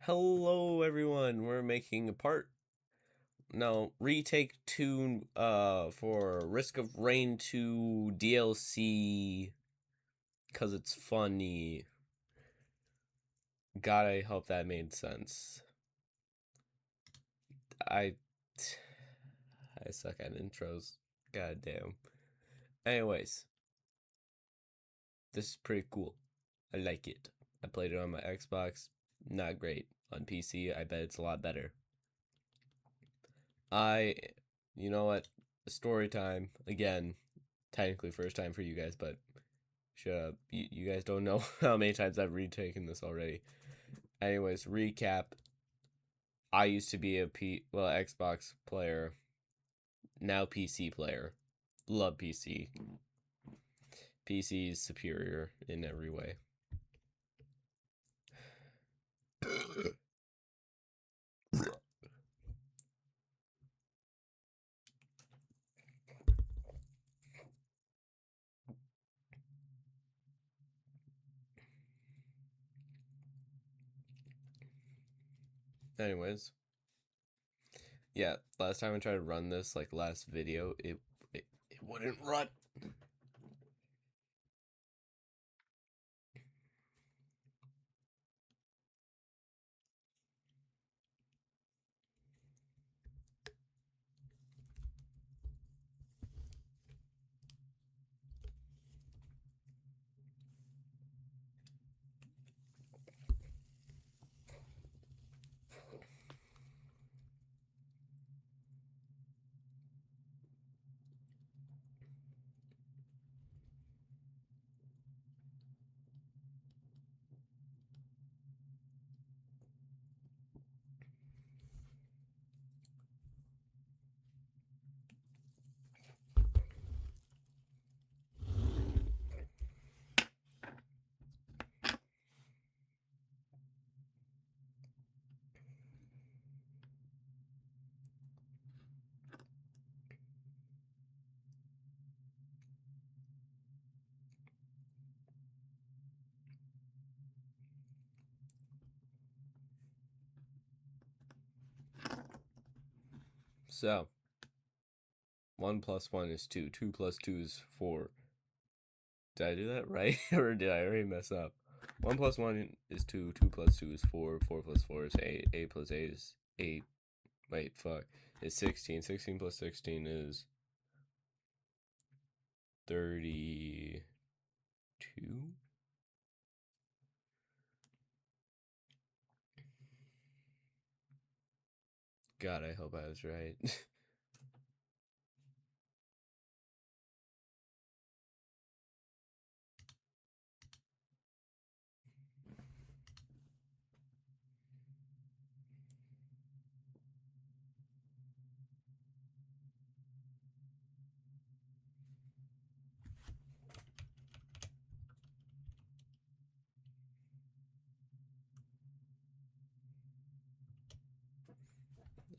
Hello everyone, we're making a retake 2 for Risk of Rain 2 DLC cuz it's funny. God, I hope that made sense. I suck at intros. God damn. Anyways, this is pretty cool. I like it. I played it on my Xbox. Not great. On PC, I bet it's a lot better. You know what? Story time again. Technically, first time for you guys, but shut up. You guys don't know how many times I've retaken this already. Anyways, recap. I used to be a Xbox player, now PC player. Love PC. PC is superior in every way. Anyways, yeah, last time I tried to run this, like last video, it wouldn't run. So, 1 plus 1 is 2. 2 plus 2 is 4. Did I do that right? Or did I already mess up? 1 plus 1 is 2. 2 plus 2 is 4. 4 plus 4 is 8. 8 plus 8 is 8. Wait, fuck. It's 16. 16 plus 16 is 32. God, I hope I was right.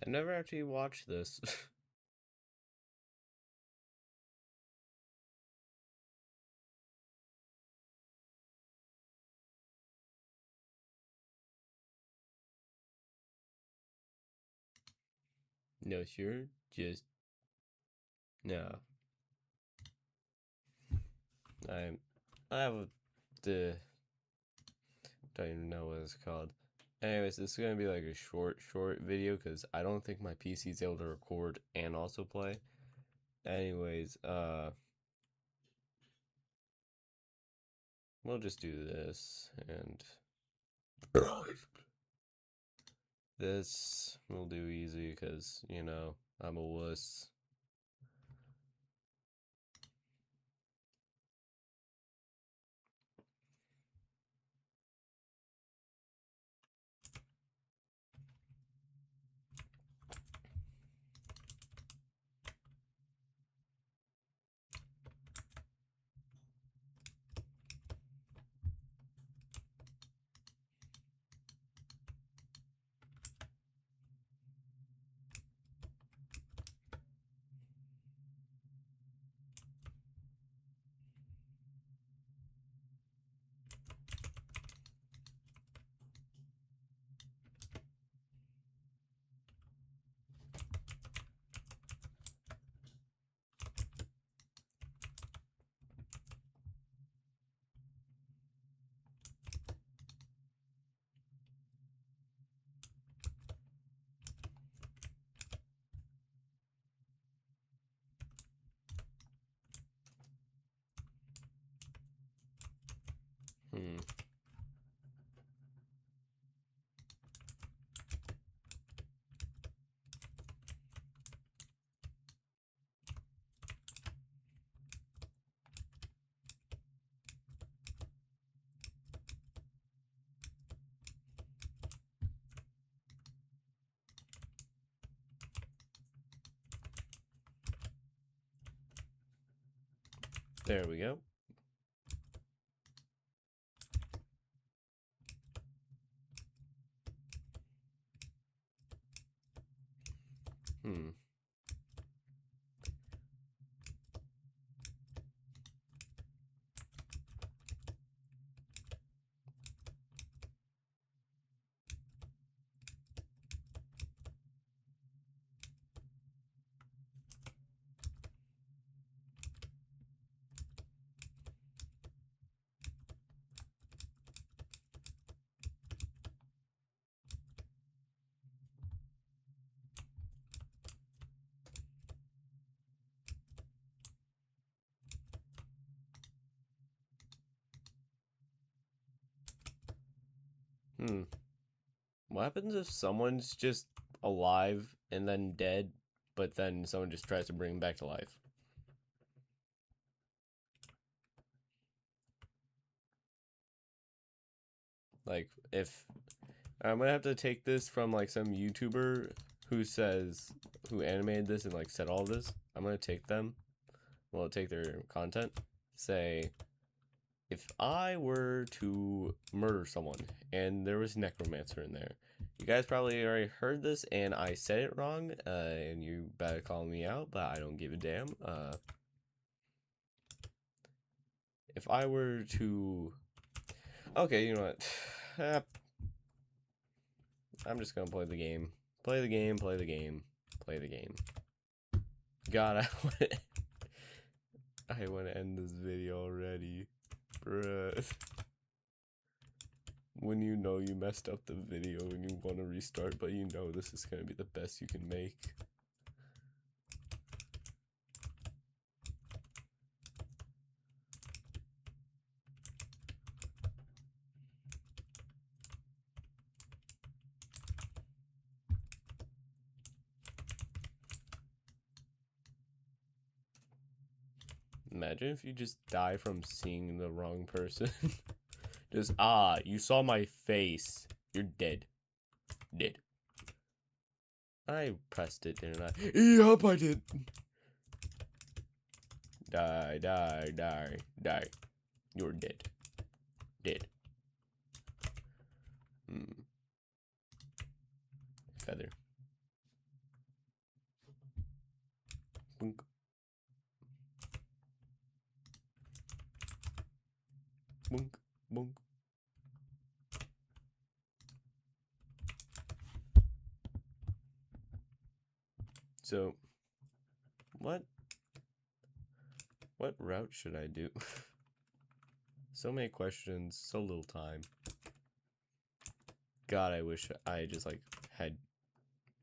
I've never actually watched this. No, sure. Just. No. I have the. Don't even know what it's called. Anyways, this is gonna be like a short video because I don't think my PC is able to record and also play. Anyways, we'll just do this and this we'll do easy because I'm a wuss. There we go. Hmm. Hmm. What happens if someone's just alive and then dead, but then someone just tries to bring him back to life? Like, if I'm gonna have to take this from like some YouTuber who animated this and like said all this. I'm gonna take them, well, take their content, say, if I were to murder someone and there was necromancer in there, you guys probably already heard this and I said it wrong, and you better call me out, but I don't give a damn. If I were to, okay, you know what? I'm just gonna play the game. Play the game, play the game, play the game. God, I want to end this video already. Bruh. When you know you messed up the video and you want to restart, but you know this is gonna be the best you can make. Imagine if you just die from seeing the wrong person. Just, you saw my face. You're dead. Dead. I pressed it, didn't I? Yup, I did. Die, die, die, die. You're dead. Dead. Feather. Boink. Boink. Boink. So, what route should I do? So many questions, so little time. God, I wish I just like had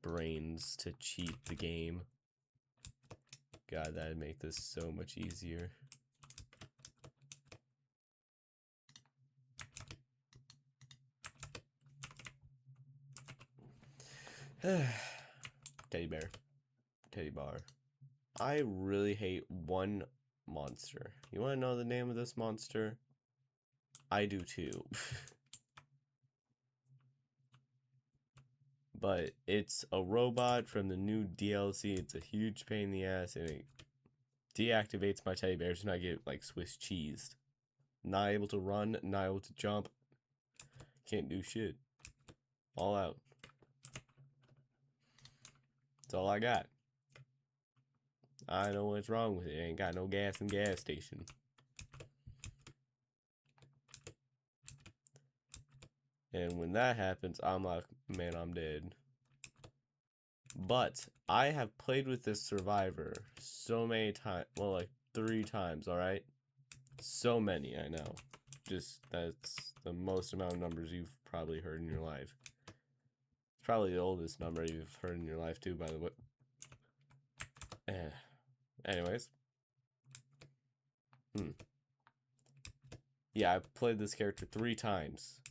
brains to cheat the game. God, that'd make this so much easier. Teddy bear. Teddy bar. I really hate one monster. You want to know the name of this monster? I do too. But it's a robot from the new DLC. It's a huge pain in the ass and it deactivates my teddy bears and I get like Swiss cheesed. Not able to run, not able to jump. Can't do shit. All out. That's all I got. I know what's wrong with it. Ain't got no gas in gas station. And when that happens, I'm like, man, I'm dead. But I have played with this survivor so many times. Well, like 3 times, alright? So many, I know. Just, that's the most amount of numbers you've probably heard in your life. It's probably the oldest number you've heard in your life, too, by the way. Anyways. Yeah, I've played this character 3 times.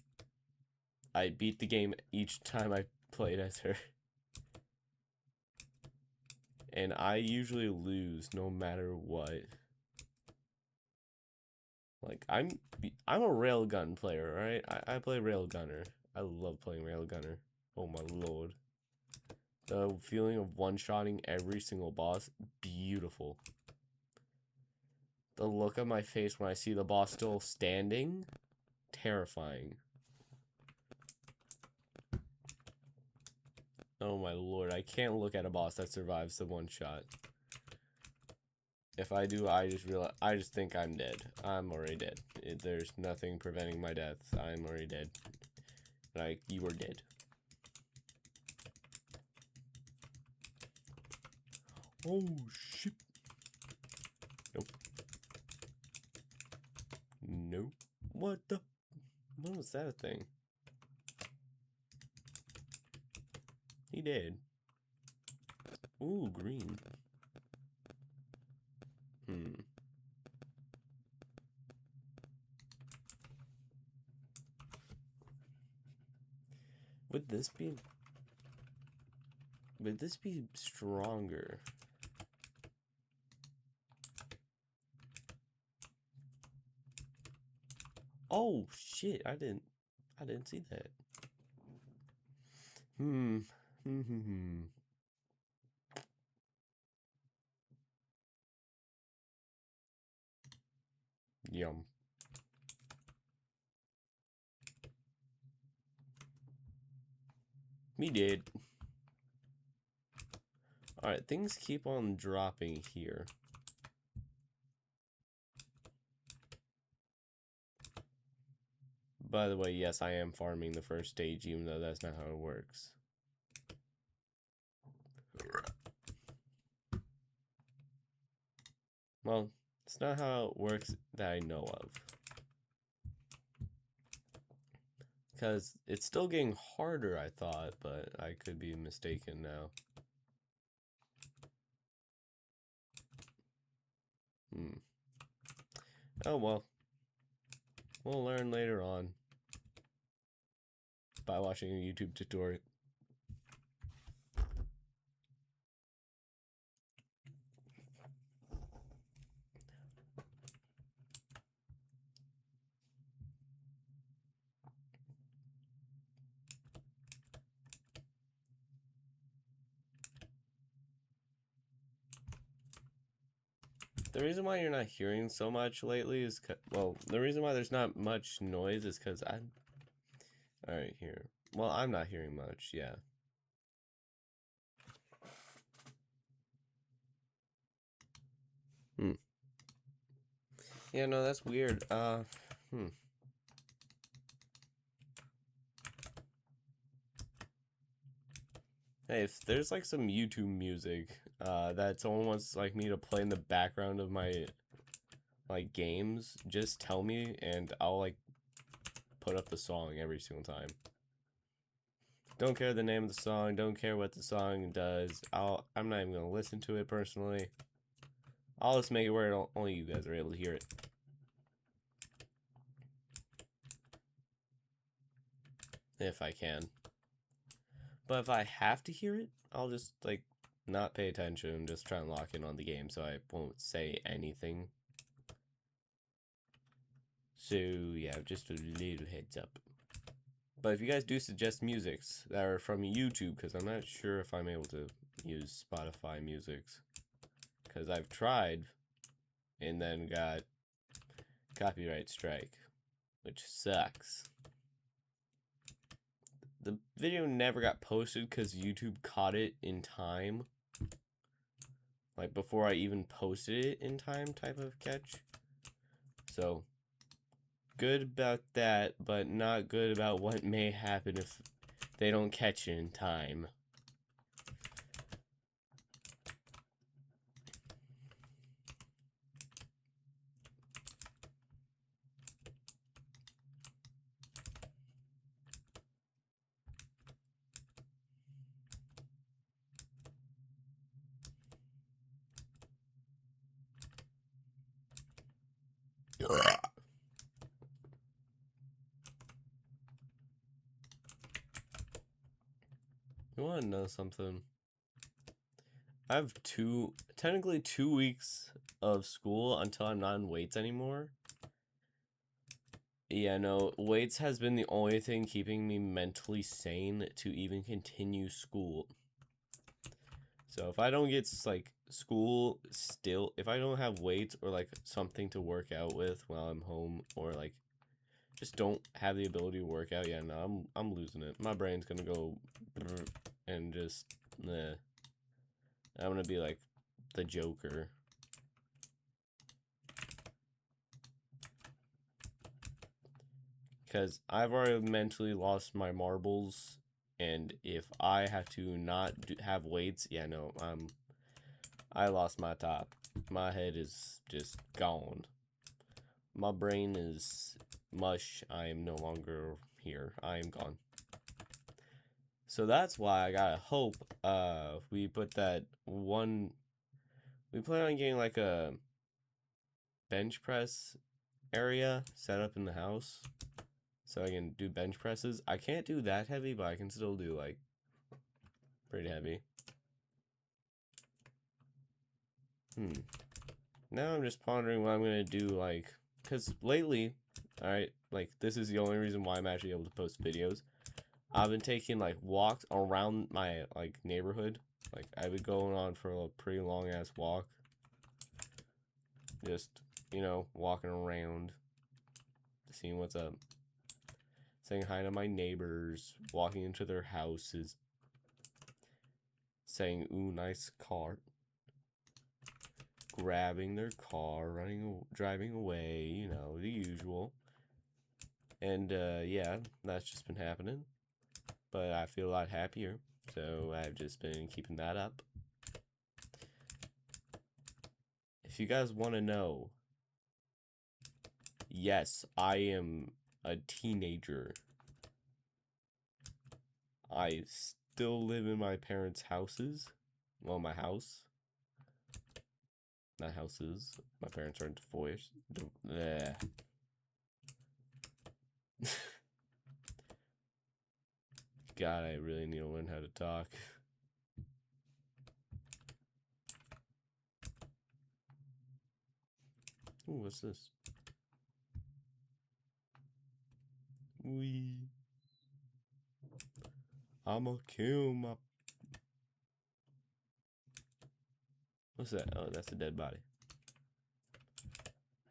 I beat the game each time I played as her. And I usually lose no matter what. Like, I'm a railgun player, right? I play railgunner. I love playing railgunner. Oh my lord. The feeling of one-shotting every single boss, beautiful. The look on my face when I see the boss still standing, terrifying. Oh my lord, I can't look at a boss that survives the one shot. If I do, I just think I'm dead. I'm already dead. There's nothing preventing my death. I'm already dead. Like, you were dead. Oh shit. Nope. Nope. What the? What was that thing? He did. Ooh, green. Would this be stronger? Oh shit, I didn't see that. Yum. Me did. Alright, things keep on dropping here. By the way, yes, I am farming the first stage, even though that's not how it works. Well, it's not how it works that I know of. Because it's still getting harder, I thought, but I could be mistaken now. Oh well. We'll learn later on by watching a YouTube tutorial. The reason why you're not hearing so much lately is, well, the reason why there's not much noise is because alright, here. Well, I'm not hearing much, yeah. Yeah, no, that's weird. Hey, if there's like some YouTube music that someone wants like me to play in the background of my like games, just tell me and I'll like put up the song every single time. Don't care the name of the song, don't care what the song does. I'm not even gonna listen to it personally. I'll just make it where only you guys are able to hear it. If I can. But if I have to hear it, I'll just like not pay attention, just try and lock in on the game so I won't say anything. So yeah, just a little heads up. But if you guys do suggest musics that are from YouTube, because I'm not sure if I'm able to use Spotify musics, because I've tried and then got copyright strike, which sucks. The video never got posted because YouTube caught it in time. Like before I even posted it in time type of catch. So, good about that, but not good about what may happen if they don't catch it in time. You want to know something? I have technically 2 weeks of school until I'm not in weights anymore. Yeah, no, weights has been the only thing keeping me mentally sane to even continue school. So if I don't get like school still, if I don't have weights or like something to work out with while I'm home, or like just don't have the ability to work out, yeah, no, I'm losing it. My brain's gonna go and just I'm gonna be like the Joker. Because I've already mentally lost my marbles, and if I have to not have weights, yeah, no, I lost my top. My head is just gone. My brain is mush. I am no longer here. I am gone. So that's why I gotta hope we put that one. We plan on getting like a bench press area set up in the house, so I can do bench presses. I can't do that heavy, but I can still do like pretty heavy. Now I'm just pondering what I'm gonna do, like, because lately, alright, like, this is the only reason why I'm actually able to post videos. I've been taking, like, walks around my, like, neighborhood. Like, I've been going on for a pretty long-ass walk. Just, you know, walking around, seeing what's up. Saying hi to my neighbors, walking into their houses. Saying, ooh, nice car. Grabbing their car, driving away, you know, the usual. And, yeah, that's just been happening. But I feel a lot happier, so I've just been keeping that up. If you guys want to know, yes, I am a teenager. I still live in my parents' houses. Well, my house. Not houses. My parents are divorced. God, I really need to learn how to talk. Ooh, what's this? Wee. I'ma kill my... What's that? Oh, that's a dead body.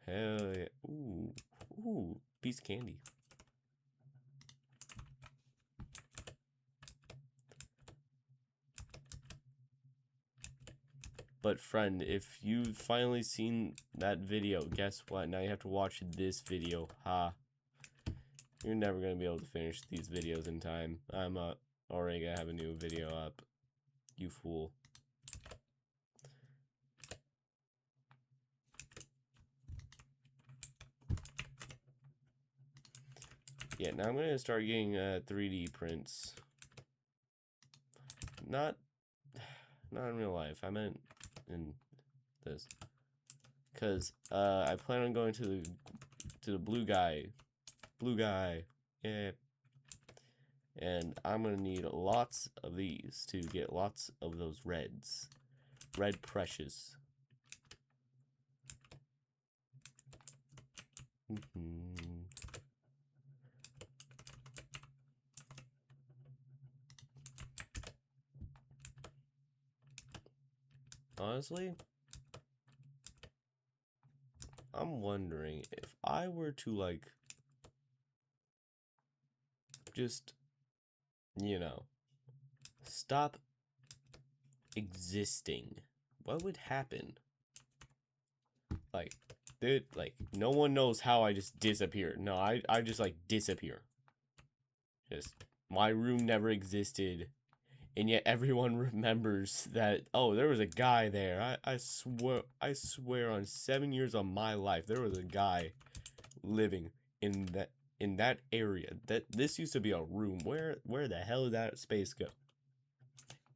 Hell yeah. Ooh. Ooh. Piece of candy. But friend, if you've finally seen that video, guess what? Now you have to watch this video. Ha. You're never going to be able to finish these videos in time. I'm already going to have a new video up. You fool. Yeah, now I'm going to start getting 3D prints. Not in real life. I meant in this. Because I plan on going to the blue guy. Blue guy. Yeah. And I'm going to need lots of these to get lots of those reds. Red precious. Honestly, I'm wondering if I were to, like, just, you know, stop existing, what would happen? Like, dude, like, no one knows how I just disappeared. No, I just, like, disappear. Just, my room never existed. And yet everyone remembers that, oh, there was a guy there. I swear on 7 years of my life, there was a guy living in that area. That this used to be a room. Where the hell did that space go?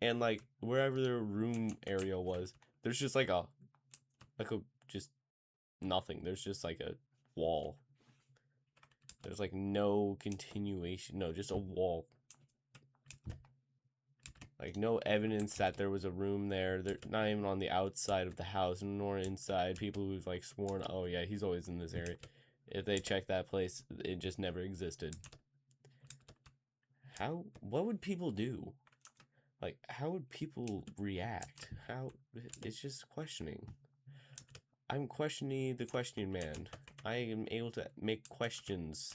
And like wherever their room area was, there's just like a just nothing. There's just like a wall. There's like no continuation. No, just a wall. Like, no evidence that there was a room there. They're not even on the outside of the house, nor inside. People who've, like, sworn, oh, yeah, he's always in this area. If they check that place, it just never existed. What would people do? Like, how would people react? How? It's just questioning. I'm questioning the questioning man. I am able to make questions.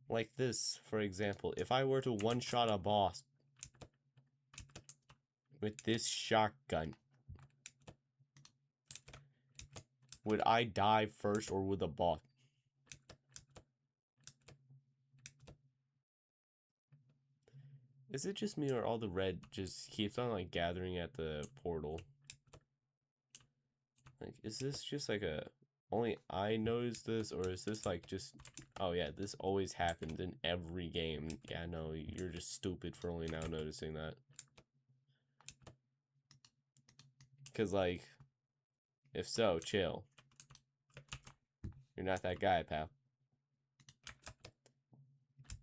Like this, for example. If I were to one-shot a boss with this shotgun, would I die first or would the boss? Is it just me or all the red just keeps on like gathering at the portal? Like, is this just like a only I notice this, or is this like just, oh yeah, this always happens in every game? Yeah, no, you're just stupid for only now noticing that. Cause like, if so, chill. You're not that guy, pal.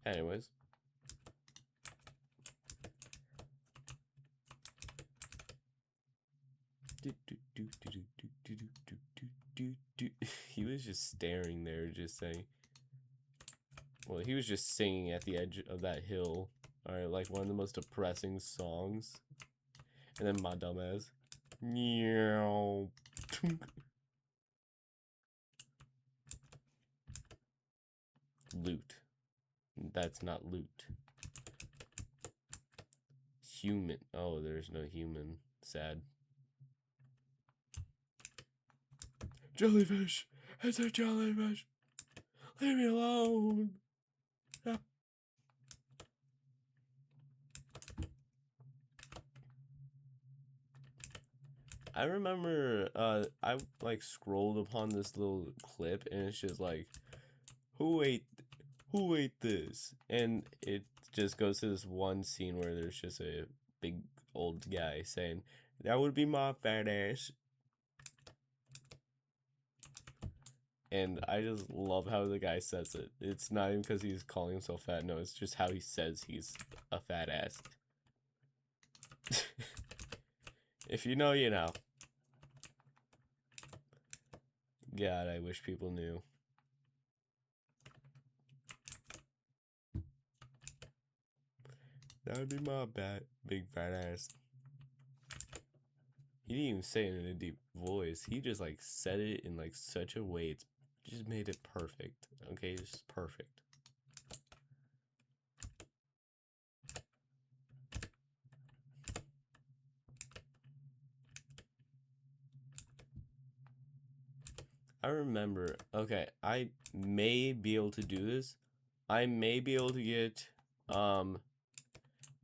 Anyways. He was just staring there, just saying. Well, he was just singing at the edge of that hill. Alright, like one of the most depressing songs. And then my dumbass. Meow. Loot. That's not loot. Human. Oh, there's no human. Sad. Jellyfish! It's a jellyfish! Leave me alone! Ah. I remember, I like scrolled upon this little clip and it's just like, who ate this? And it just goes to this one scene where there's just a big old guy saying, that would be my fat ass. And I just love how the guy says it. It's not even because he's calling himself fat. No, it's just how he says he's a fat ass. If you know, you know. God, I wish people knew. That would be my big fat ass. He didn't even say it in a deep voice. He just like said it in like such a way. It's just made it perfect. Okay, it's just perfect. I remember, okay, I may be able to do this. I may be able to get,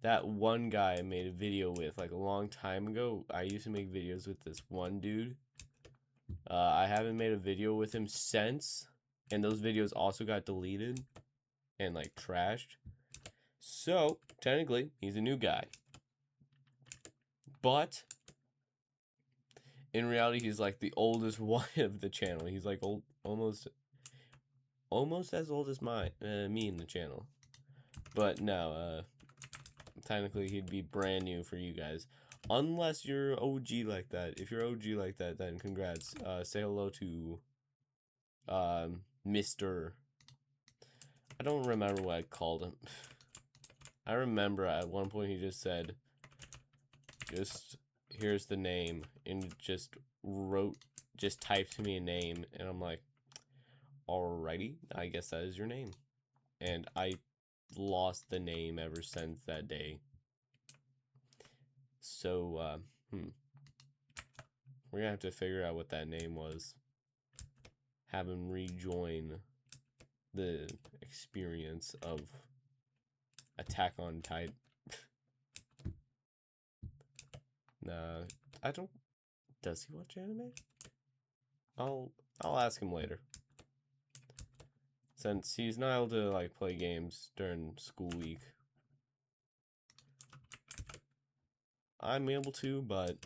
that one guy I made a video with, like, a long time ago. I used to make videos with this one dude. I haven't made a video with him since, and those videos also got deleted and, like, trashed. So, technically, he's a new guy. But in reality, he's like the oldest one of the channel. He's like almost as old as me in the channel. But no, technically he'd be brand new for you guys, unless you're OG like that. If you're OG like that, then congrats. Say hello to Mr. I don't remember what I called him. I remember at one point he just said, just here's the name, and just typed me a name, and I'm like, alrighty, I guess that is your name. And I lost the name ever since that day. So, we're gonna have to figure out what that name was. Have him rejoin the experience of Attack on Titan. Nah, I don't. Does he watch anime? I'll ask him later. Since he's not able to like play games during school week. I'm able to, but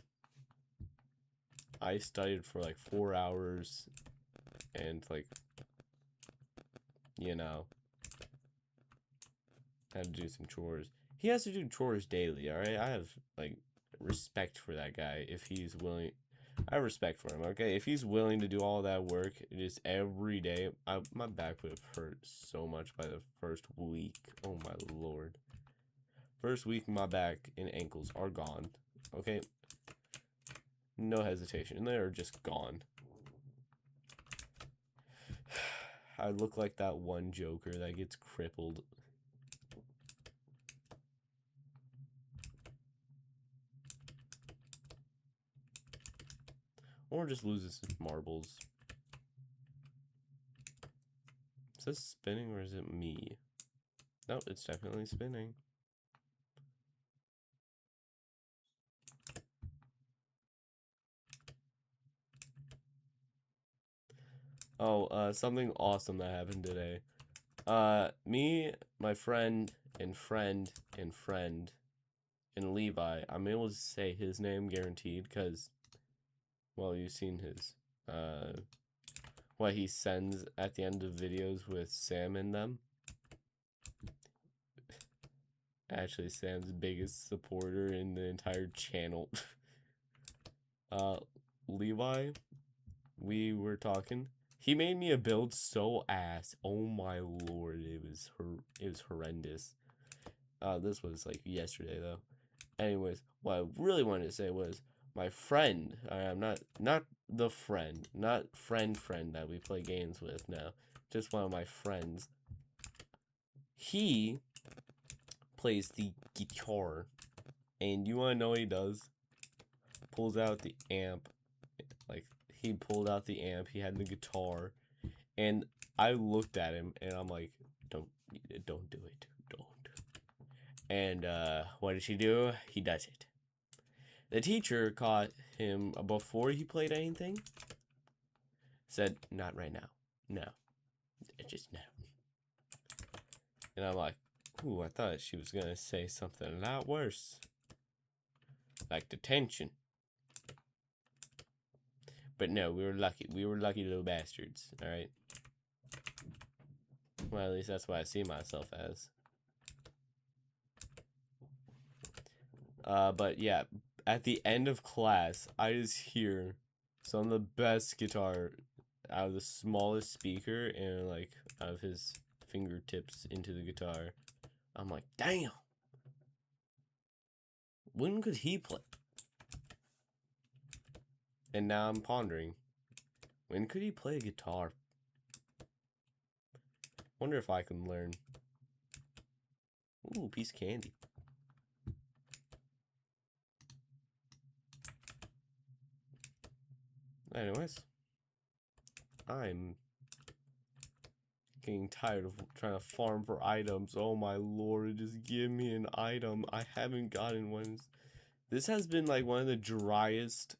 I studied for like 4 hours and like, you know, had to do some chores. He has to do chores daily, alright? I have like respect for that guy if he's willing. I have respect for him, okay? If he's willing to do all that work just every day, my back would have hurt so much by the first week. Oh my lord. First week, my back and ankles are gone, okay? No hesitation. They're just gone. I look like that one Joker that gets crippled. Or just loses his marbles. Is this spinning or is it me? No, it's definitely spinning. Oh, something awesome that happened today. Me, my friend, and Levi, I'm able to say his name guaranteed because, well, you've seen his, what he sends at the end of videos with Sam in them. Actually, Sam's biggest supporter in the entire channel. Levi, we were talking. He made me a build so ass. Oh my lord, it was horrendous. This was like yesterday though. Anyways, what I really wanted to say was my friend. I'm not the friend, not friend that we play games with now. Just one of my friends. He plays the guitar, and you wanna know what he does? Pulls out the amp, like he pulled out the amp. He had the guitar, and I looked at him, and I'm like, don't do it, don't. And what did she do? He does it. The teacher caught him before he played anything. Said, not right now. No. Just no. And I'm like, ooh, I thought she was going to say something a lot worse. Like detention. But no, we were lucky. We were lucky little bastards, alright? Well, at least that's what I see myself as. But yeah, at the end of class, I just hear some of the best guitar out of the smallest speaker and like out of his fingertips into the guitar. I'm like, damn. When could he play? And now I'm pondering, when could he play guitar? Wonder if I can learn. Ooh, piece of candy. Anyways, I'm getting tired of trying to farm for items. Oh my lord, just give me an item. I haven't gotten one. This has been like one of the driest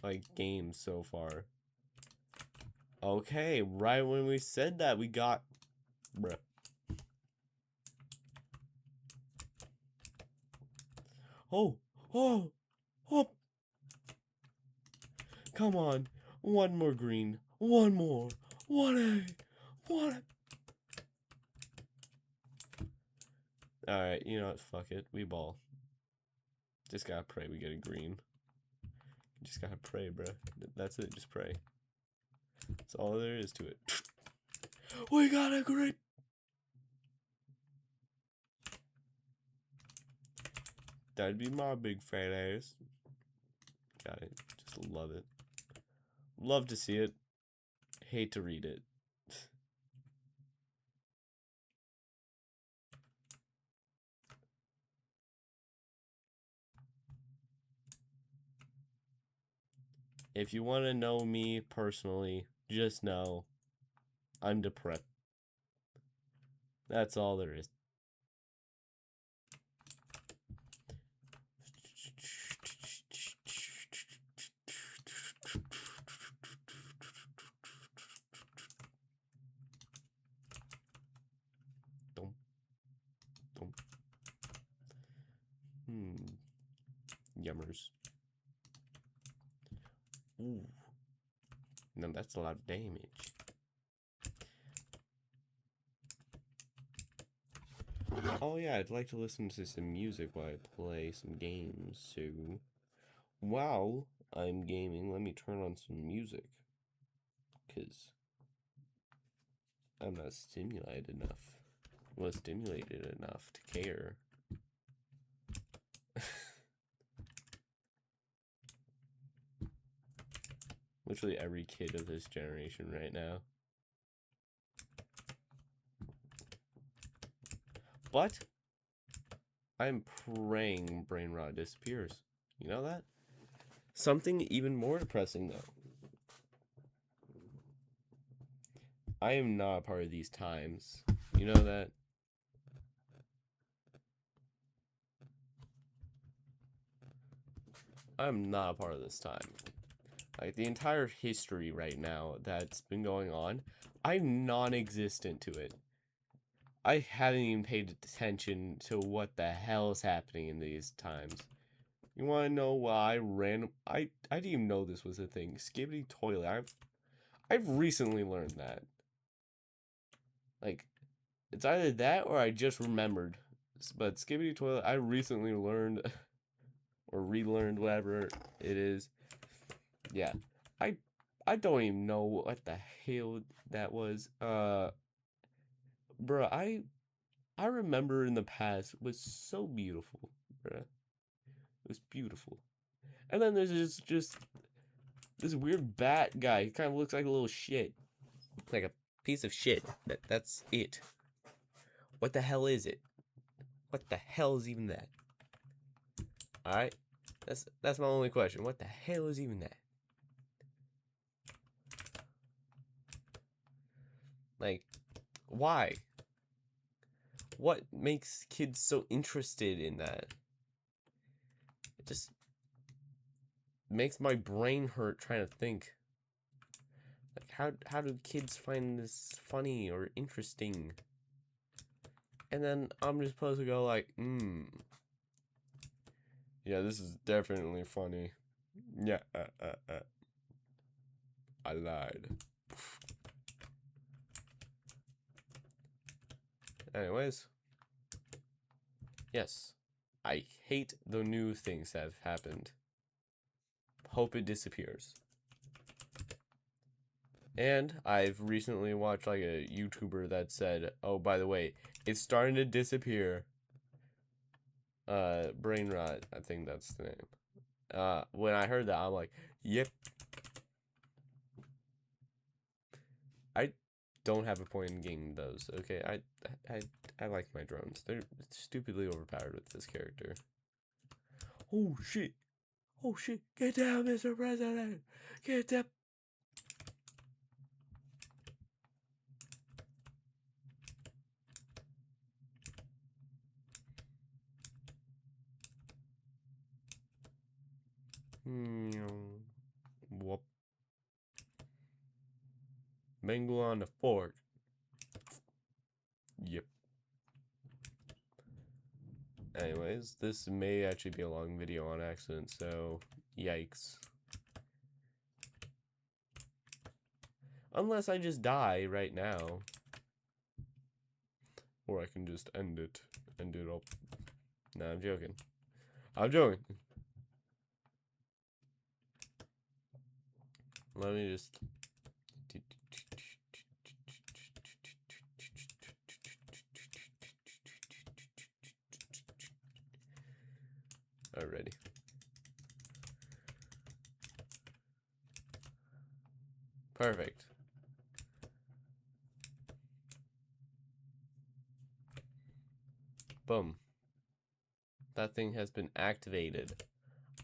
like games so far. Okay, right when we said that, we got bruh. Oh, oh, oh. Come on. One more green. One more. One A. One. Alright, you know what? Fuck it. We ball. Just gotta pray we get a green. Just gotta pray, bro. That's it. Just pray. That's all there is to it. We got a green. That'd be my big fat ass. Got it. Just love it. Love to see it. Hate to read it. If you want to know me personally, just know I'm depressed. That's all there is. Yummers. Ooh. No, that's a lot of damage. Oh yeah, I'd like to listen to some music while I play some games, so... Wow, I'm gaming, let me turn on some music. Because I'm not stimulated enough. Well, stimulated enough to care. Literally every kid of this generation right now. But I'm praying brain rot disappears. You know that? Something even more depressing though. I am not a part of these times. You know that? I'm not a part of this time. Like, the entire history right now that's been going on, I'm non-existent to it. I haven't even paid attention to what the hell is happening in these times. You want to know why I didn't even know this was a thing. Skibidi Toilet. I've recently learned that. Like, it's either that or I just remembered. But Skibidi Toilet, I recently learned or relearned, whatever it is. Yeah. I don't even know what the hell that was. Bruh, I remember in the past was so beautiful, bruh. It was beautiful. And then there's just this weird bat guy. He kind of looks like a little shit. Like a piece of shit. That's it. What the hell is it? What the hell is even that? Alright? That's my only question. What the hell is even that? Like, why? What makes kids so interested in that? It just makes my brain hurt trying to think. Like, how do kids find this funny or interesting? And then I'm just supposed to go like, yeah, this is definitely funny. Yeah, I lied. Anyways, yes, I hate the new things that have happened. Hope it disappears. And I've recently watched like a YouTuber that said, oh, by the way, it's starting to disappear. Brain rot, I think that's the name. When I heard that, I'm like, yep. I don't have a point in getting those, okay? I like my drones. They're stupidly overpowered with this character. Oh, shit. Oh, shit. Get down, Mr. President. Get down. Whoop. Mangle on the fork. Yep. Anyways, this may actually be a long video on accident, so yikes. Unless I just die right now. Or I can just end it up. No, I'm joking. I'm joking. Let me just... Alrighty. Perfect. Boom. That thing has been activated.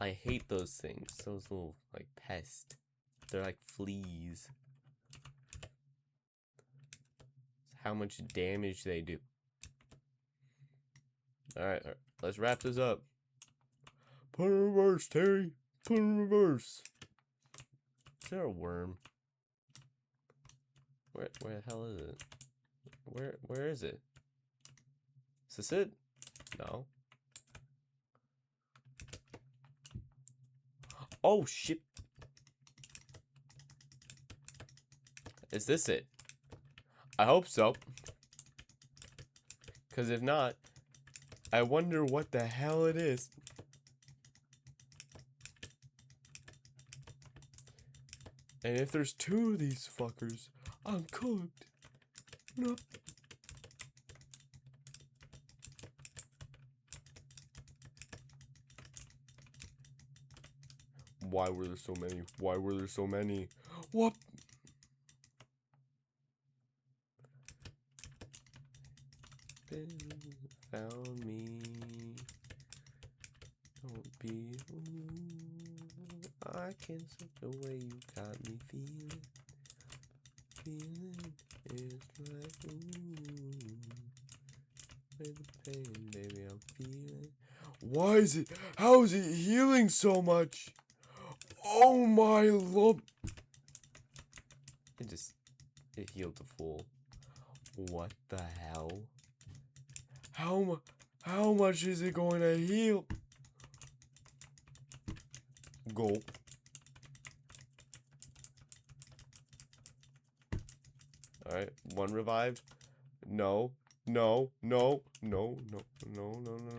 I hate those things. Those little, like, pests. They're like fleas. How much damage they do. Alright, let's wrap this up. Put it in reverse, Terry. Put it in reverse. Is there a worm? Where the hell is it? Where is it? Is this it? No. Oh shit. Is this it? I hope so. Cause if not, I wonder what the hell it is. And if there's 2 of these fuckers, I'm cooked. No. Why were there so many? Why were there so many? What? Found me. Don't be. Ooh, I can't stop the way you got me feeling. Feeling is like ooh. With the pain, baby, I'm feeling. Why is it? How is it healing so much? Oh my lord! It healed to full. What the hell? How much is it going to heal? Go. Alright, 1 revived. No. No. No. No. No. No. No. No.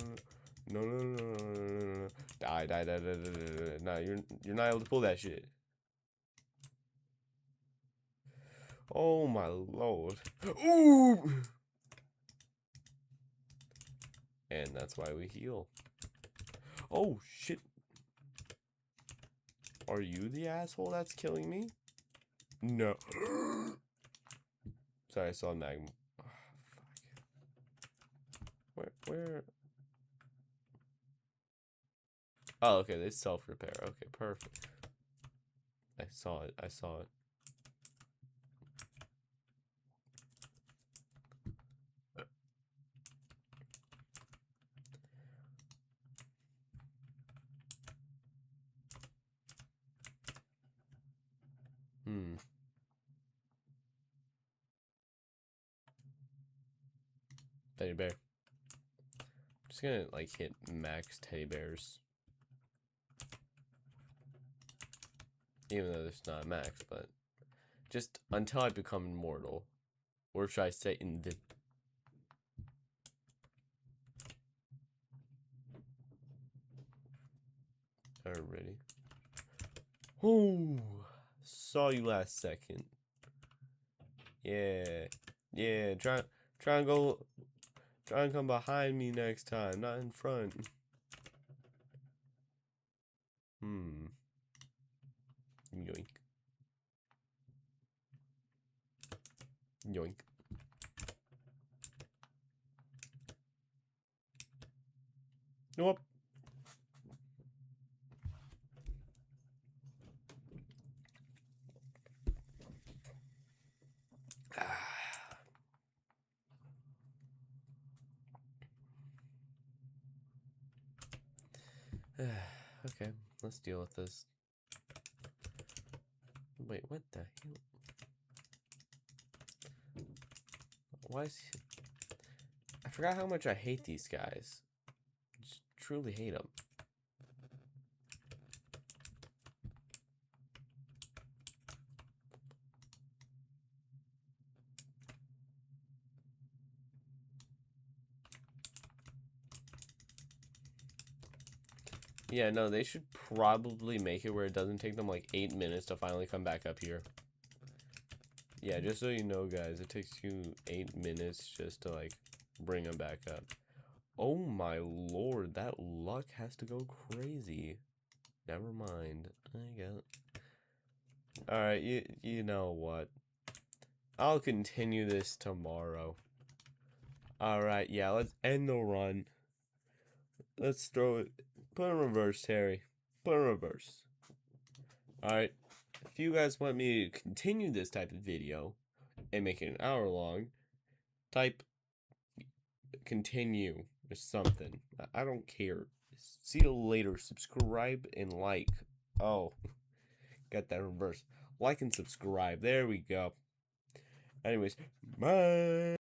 No. No. No. No. Die. Die. Die. Die. Die. Nah, you're not able to pull that shit. Oh my lord. Ooh! And that's why we heal. Oh shit. Are you the asshole that's killing me? No. Sorry, I saw magma. Oh, fuck. Where? Oh, okay, they self-repair. Okay, perfect. I saw it. I saw it. Teddy bear. Just gonna like hit max teddy bears. Even though it's not max, but just until I become immortal. Or should I say invincible? Already. Oh, saw you last second. Yeah, yeah. Try and come behind me next time, not in front. Yoink. Yoink. Nope. Okay, let's deal with this. Wait, what the hell? Why is he... I forgot how much I hate these guys. Just truly hate them. Yeah, no, they should probably make it where it doesn't take them like 8 minutes to finally come back up here. Yeah, just so you know, guys, it takes you 8 minutes just to like bring them back up. Oh my lord, that luck has to go crazy. Never mind. I get it. Alright, you know what? I'll continue this tomorrow. Alright, yeah, let's end the run. Let's throw it. Put in reverse, Terry. Put in reverse. Alright. If you guys want me to continue this type of video and make it an hour long, type continue or something. I don't care. See you later. Subscribe and like. Oh, got that reverse. Like and subscribe. There we go. Anyways, bye.